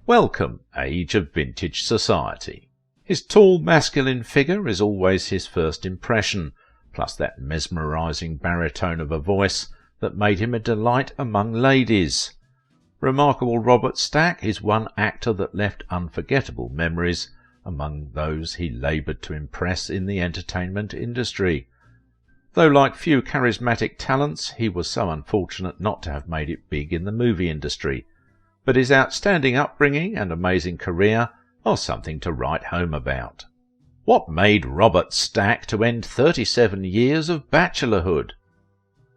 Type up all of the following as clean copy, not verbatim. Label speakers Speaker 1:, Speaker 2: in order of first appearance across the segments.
Speaker 1: Welcome, age of vintage society. His tall, masculine figure is always his first impression, plus that mesmerising baritone of a voice that made him a delight among ladies. Remarkable Robert Stack is one actor that left unforgettable memories among those he laboured to impress in the entertainment industry. Though like few charismatic talents, he was so unfortunate not to have made it big in the movie industry, but his outstanding upbringing and amazing career are something to write home about. What made Robert Stack to end 37 years of bachelorhood?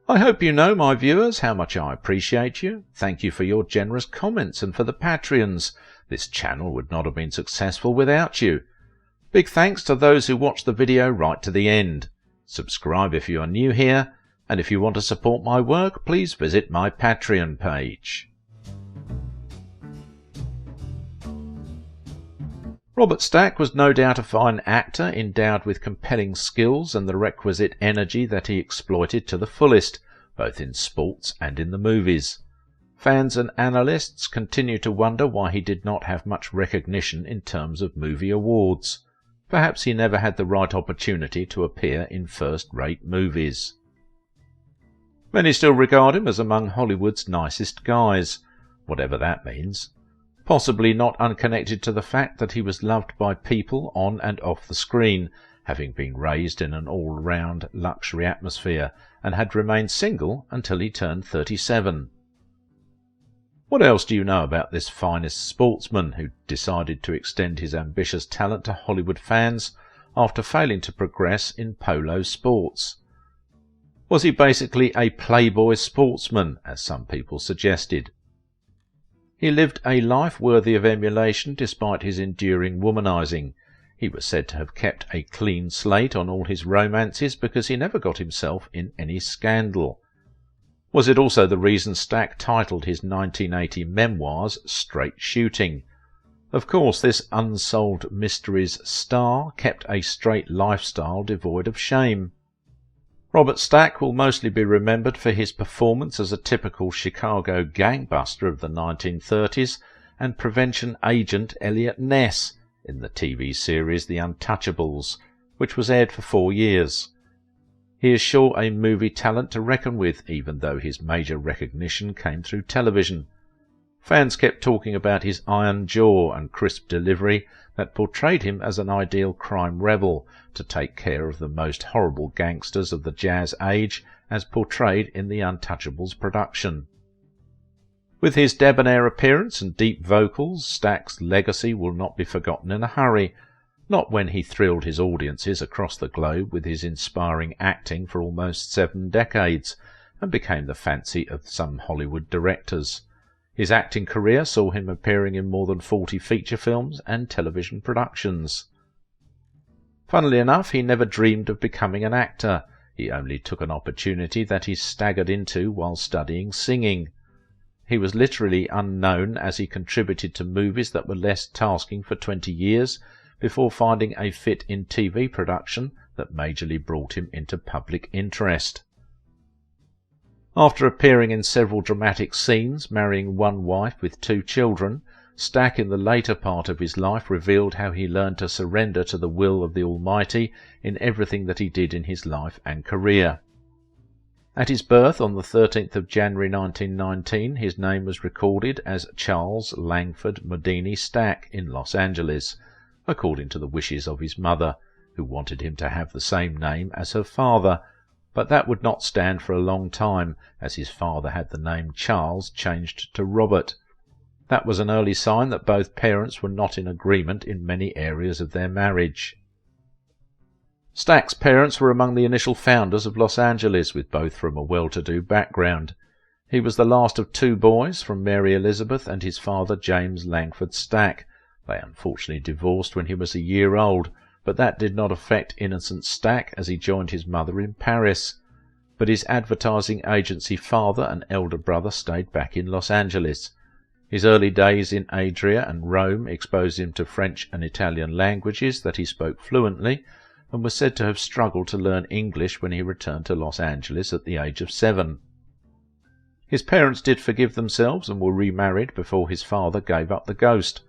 Speaker 1: I hope you know, my viewers, how much I appreciate you. Thank you for your generous comments and for the Patreons. This channel would not have been successful without you. Big thanks to those who watched the video right to the end. Subscribe if you are new here, and if you want to support my work, please visit my Patreon page. Robert Stack was no doubt a fine actor, endowed with compelling skills and the requisite energy that he exploited to the fullest, both in sports and in the movies. Fans and analysts continue to wonder why he did not have much recognition in terms of movie awards. Perhaps he never had the right opportunity to appear in first-rate movies. Many still regard him as among Hollywood's nicest guys, whatever that means. Possibly not unconnected to the fact that he was loved by people on and off the screen, having been raised in an all-round luxury atmosphere, and had remained single until he turned 37. What else do you know about this finest sportsman who decided to extend his ambitious talent to Hollywood fans after failing to progress in polo sports? Was he basically a playboy sportsman, as some people suggested? He lived a life worthy of emulation despite his enduring womanizing. He was said to have kept a clean slate on all his romances because he never got himself in any scandal. Was it also the reason Stack titled his 1980 memoirs Straight Shooting? Of course, this unsolved mysteries star kept a straight lifestyle devoid of shame. Robert Stack will mostly be remembered for his performance as a typical Chicago gangbuster of the 1930s and prevention agent Eliot Ness in the TV series The Untouchables, which was aired for 4 years. He is sure a movie talent to reckon with, even though his major recognition came through television. Fans kept talking about his iron jaw and crisp delivery that portrayed him as an ideal crime rebel to take care of the most horrible gangsters of the jazz age as portrayed in the Untouchables production. With his debonair appearance and deep vocals, Stack's legacy will not be forgotten in a hurry, not when he thrilled his audiences across the globe with his inspiring acting for almost 7 decades and became the fancy of some Hollywood directors. His acting career saw him appearing in more than 40 feature films and television productions. Funnily enough, he never dreamed of becoming an actor. He only took an opportunity that he staggered into while studying singing. He was literally unknown as he contributed to movies that were less tasking for 20 years before finding a fit in TV production that majorly brought him into public interest. After appearing in several dramatic scenes, marrying one wife with 2 children, Stack in the later part of his life revealed how he learned to surrender to the will of the Almighty in everything that he did in his life and career. At his birth on the 13th of January 1919, his name was recorded as Charles Langford Modini Stack in Los Angeles, according to the wishes of his mother, who wanted him to have the same name as her father, but that would not stand for a long time, as his father had the name Charles changed to Robert. That was an early sign that both parents were not in agreement in many areas of their marriage. Stack's parents were among the initial founders of Los Angeles, with both from a well-to-do background. He was the last of 2 boys from Mary Elizabeth and his father James Langford Stack. They unfortunately divorced when he was a year old, but that did not affect innocent Stack as he joined his mother in Paris. But his advertising agency father and elder brother stayed back in Los Angeles. His early days in Adria and Rome exposed him to French and Italian languages that he spoke fluently, and was said to have struggled to learn English when he returned to Los Angeles at the age of 7. His parents did forgive themselves and were remarried before his father gave up the ghost.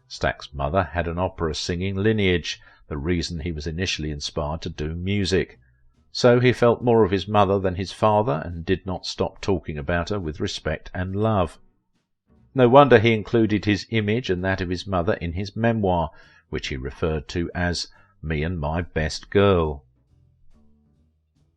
Speaker 1: Stack's mother had an opera-singing lineage, the reason he was initially inspired to do music. So he felt more of his mother than his father and did not stop talking about her with respect and love. No wonder he included his image and that of his mother in his memoir, which he referred to as "Me and My Best Girl."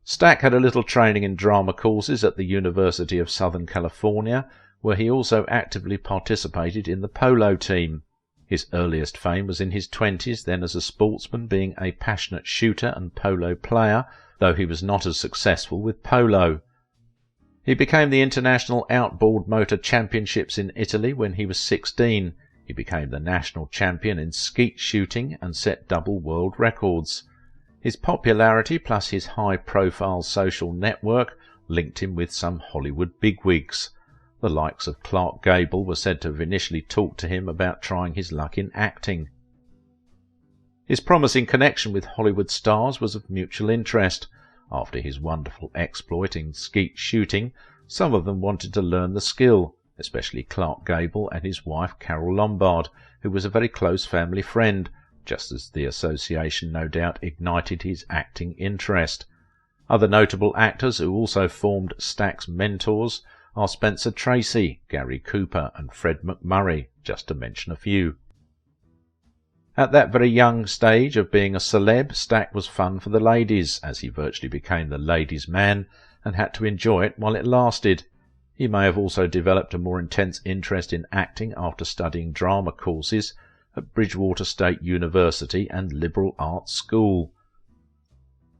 Speaker 1: Stack had a little training in drama courses at the University of Southern California, where he also actively participated in the polo team. His earliest fame was in his 20s, then as a sportsman, being a passionate shooter and polo player, though he was not as successful with polo. He became the International Outboard Motor Championships in Italy when he was 16. He became the national champion in skeet shooting and set double world records. His popularity plus his high-profile social network linked him with some Hollywood bigwigs. The likes of Clark Gable were said to have initially talked to him about trying his luck in acting. His promising connection with Hollywood stars was of mutual interest. After his wonderful exploit in skeet shooting, some of them wanted to learn the skill, especially Clark Gable and his wife Carole Lombard, who was a very close family friend, just as the association no doubt ignited his acting interest. Other notable actors who also formed Stack's mentors are Spencer Tracy, Gary Cooper and Fred MacMurray, just to mention a few. At that very young stage of being a celeb, Stack was fun for the ladies, as he virtually became the ladies' man and had to enjoy it while it lasted. He may have also developed a more intense interest in acting after studying drama courses at Bridgewater State University and Liberal Arts School.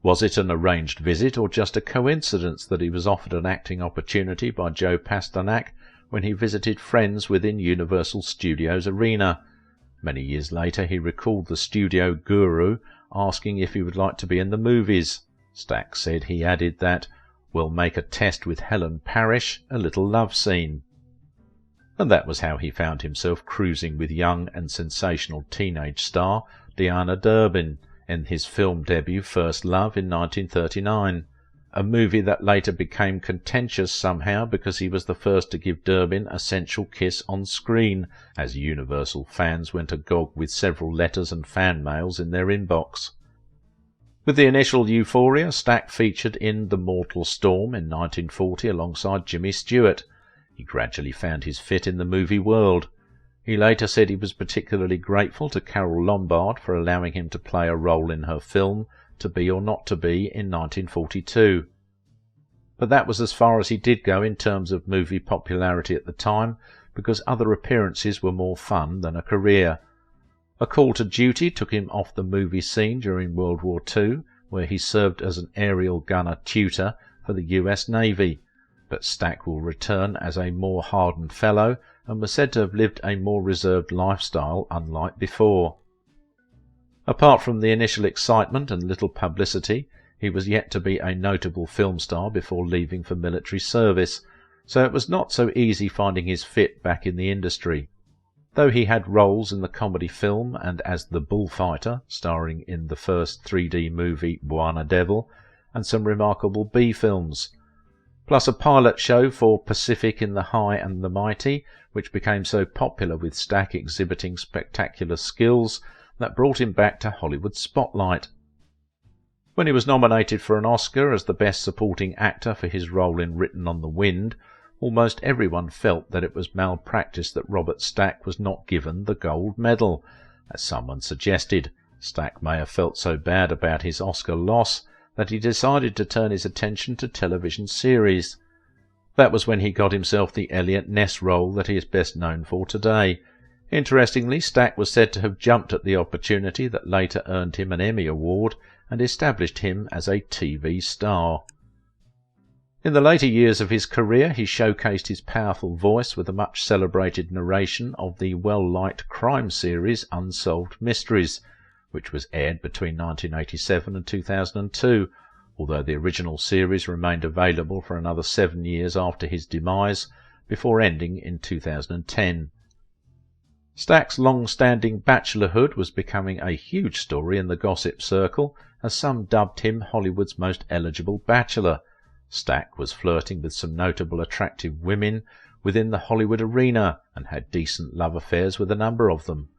Speaker 1: Was it an arranged visit or just a coincidence that he was offered an acting opportunity by Joe Pasternak when he visited friends within Universal Studios Arena? Many years later he recalled the studio guru asking if he would like to be in the movies. Stack said he added that, "We'll make a test with Helen Parrish, a little love scene." And that was how he found himself cruising with young and sensational teenage star Diana Durbin in his film debut First Love in 1939, a movie that later became contentious somehow because he was the first to give Durbin a sensual kiss on screen, as Universal fans went agog with several letters and fan mails in their inbox. With the initial euphoria, Stack featured in The Mortal Storm in 1940 alongside Jimmy Stewart. He gradually found his fit in the movie world. He later said he was particularly grateful to Carole Lombard for allowing him to play a role in her film To Be or Not to Be in 1942. But that was as far as he did go in terms of movie popularity at the time, because other appearances were more fun than a career. A Call to Duty took him off the movie scene during World War II, where he served as an aerial gunner tutor for the US Navy. But Stack will return as a more hardened fellow and was said to have lived a more reserved lifestyle unlike before. Apart from the initial excitement and little publicity, he was yet to be a notable film star before leaving for military service, so it was not so easy finding his fit back in the industry. Though he had roles in the comedy film and as the bullfighter, starring in the first 3D movie Buona Devil, and some remarkable B-films, plus a pilot show for Pacific in the High and the Mighty, which became so popular with Stack exhibiting spectacular skills that brought him back to Hollywood spotlight. When he was nominated for an Oscar as the Best Supporting Actor for his role in Written on the Wind, almost everyone felt that it was malpractice that Robert Stack was not given the gold medal. As someone suggested, Stack may have felt so bad about his Oscar loss that he decided to turn his attention to television series. That was when he got himself the Eliot Ness role that he is best known for today. Interestingly, Stack was said to have jumped at the opportunity that later earned him an Emmy Award and established him as a TV star. In the later years of his career, he showcased his powerful voice with a much celebrated narration of the well-liked crime series Unsolved Mysteries, which was aired between 1987 and 2002, although the original series remained available for another 7 years after his demise, before ending in 2010. Stack's long-standing Bachelorhood was becoming a huge story in the gossip circle, as some dubbed him Hollywood's most eligible bachelor. Stack was flirting with some notable attractive women within the Hollywood arena and had decent love affairs with a number of them.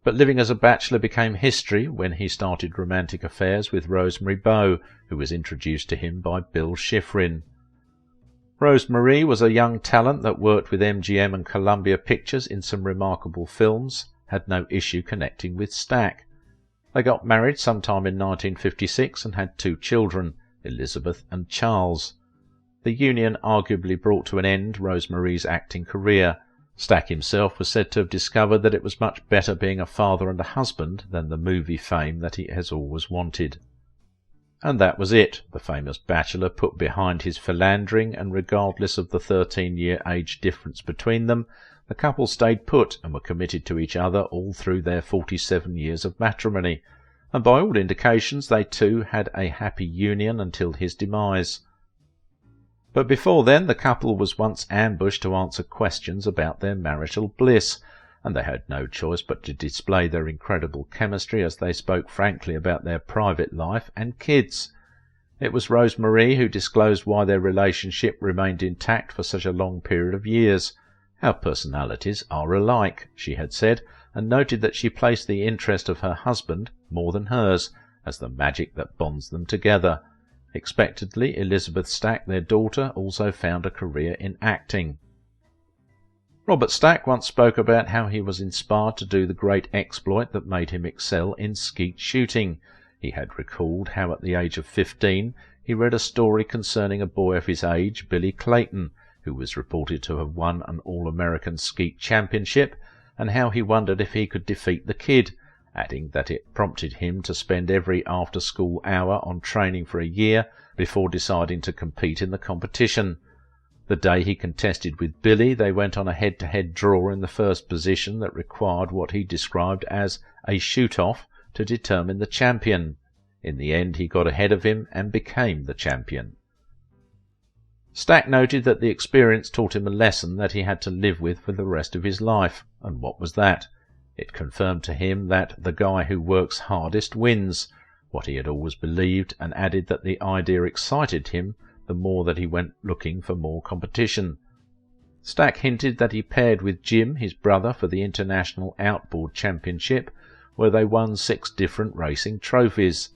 Speaker 1: But living as a bachelor became history when he started romantic affairs with Rosemary Bowe, who was introduced to him by Bill Schifrin. Rosemary was a young talent that worked with MGM and Columbia Pictures in some remarkable films, had no issue connecting with Stack. They got married sometime in 1956 and had 2 children, Elizabeth and Charles. The union arguably brought to an end Rosemary's acting career. Stack himself was said to have discovered that it was much better being a father and a husband than the movie fame that he has always wanted. And that was it. The famous bachelor put behind his philandering, and regardless of the 13-year age difference between them, the couple stayed put and were committed to each other all through their 47 years of matrimony, and by all indications they too had a happy union until his demise. But before then the couple was once ambushed to answer questions about their marital bliss, and they had no choice but to display their incredible chemistry as they spoke frankly about their private life and kids. It was Rosemary who disclosed why their relationship remained intact for such a long period of years. "Our personalities are alike," she had said, and noted that she placed the interest of her husband, more than hers, as the magic that bonds them together. Expectedly, Elizabeth Stack, their daughter, also found a career in acting. Robert Stack once spoke about how he was inspired to do the great exploit that made him excel in skeet shooting. He had recalled how at the age of 15 he read a story concerning a boy of his age, Billy Clayton, who was reported to have won an All-American Skeet Championship, and how he wondered if he could defeat the kid, adding that it prompted him to spend every after-school hour on training for a year before deciding to compete in the competition. The day he contested with Billy, they went on a head-to-head draw in the first position that required what he described as a shoot-off to determine the champion. In the end, he got ahead of him and became the champion. Stack noted that the experience taught him a lesson that he had to live with for the rest of his life. And what was that? It confirmed to him that the guy who works hardest wins, what he had always believed, and added that the idea excited him the more that he went looking for more competition. Stack hinted that he paired with Jim, his brother, for the International Outboard Championship, where they won 6 different racing trophies.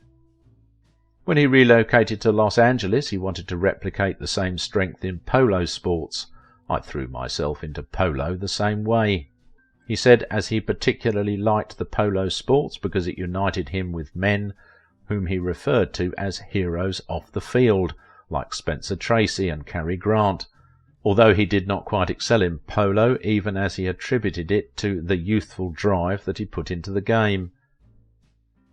Speaker 1: When he relocated to Los Angeles, he wanted to replicate the same strength in polo sports. "I threw myself into polo the same way," he said, as he particularly liked the polo sports because it united him with men whom he referred to as heroes off the field, like Spencer Tracy and Cary Grant, although he did not quite excel in polo, even as he attributed it to the youthful drive that he put into the game.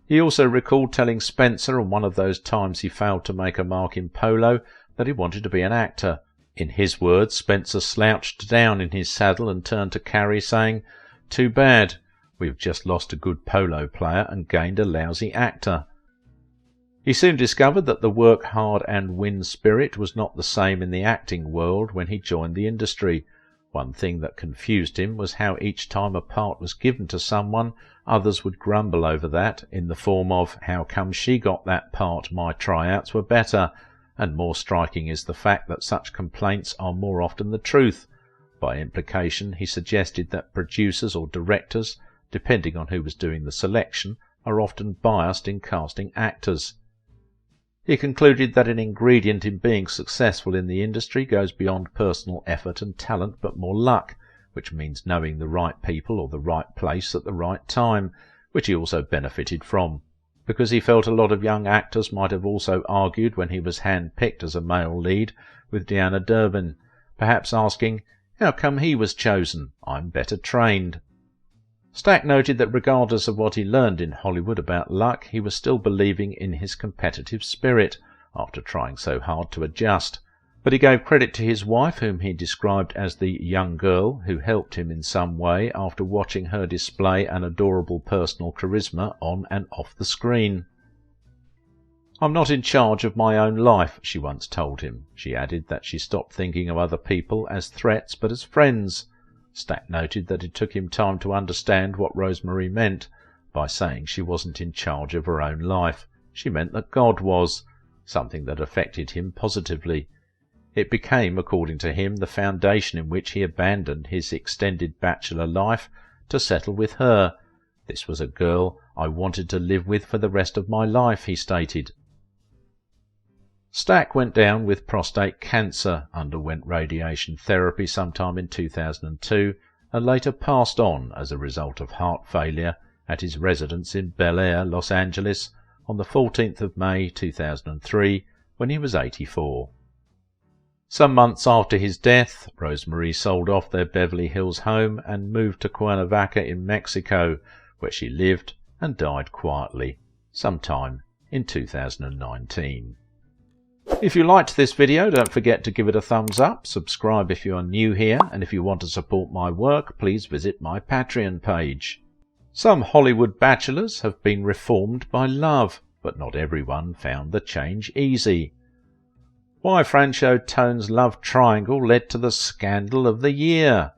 Speaker 1: He also recalled telling Spencer on one of those times he failed to make a mark in polo that he wanted to be an actor. In his words, Spencer slouched down in his saddle and turned to Cary, saying, "Too bad. We've just lost a good polo player and gained a lousy actor." He soon discovered that the work hard and win spirit was not the same in the acting world when he joined the industry. One thing that confused him was how each time a part was given to someone, others would grumble over that, in the form of, "How come she got that part? My tryouts were better." And more striking is the fact that such complaints are more often the truth. By implication, he suggested that producers or directors, depending on who was doing the selection, are often biased in casting actors. He concluded that an ingredient in being successful in the industry goes beyond personal effort and talent, but more luck, which means knowing the right people or the right place at the right time, which he also benefited from, because he felt a lot of young actors might have also argued when he was hand-picked as a male lead with Deanna Durbin, perhaps asking, "How come he was chosen? I'm better trained." Stack noted that regardless of what he learned in Hollywood about luck, he was still believing in his competitive spirit, after trying so hard to adjust. But he gave credit to his wife, whom he described as the young girl who helped him in some way after watching her display an adorable personal charisma on and off the screen. "I'm not in charge of my own life," she once told him. She added that she stopped thinking of other people as threats but as friends. Stack noted that it took him time to understand what Rosemary meant by saying she wasn't in charge of her own life. She meant that God was, something that affected him positively. It became, according to him, the foundation in which he abandoned his extended bachelor life to settle with her. This was a girl I wanted to live with for the rest of my life, he stated. Stack went down with prostate cancer, underwent radiation therapy sometime in 2002, and later passed on as a result of heart failure at his residence in Bel Air, Los Angeles, on the 14th of May 2003, when he was 84. Some months after his death, Rosemarie sold off their Beverly Hills home and moved to Cuernavaca in Mexico, where she lived and died quietly sometime in 2019. If you liked this video, don't forget to give it a thumbs up, subscribe if you are new here, and if you want to support my work, please visit my Patreon page. Some Hollywood bachelors have been reformed by love, but not everyone found the change easy. Why Franchot Tone's love triangle led to the scandal of the year?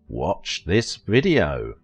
Speaker 1: Watch this video.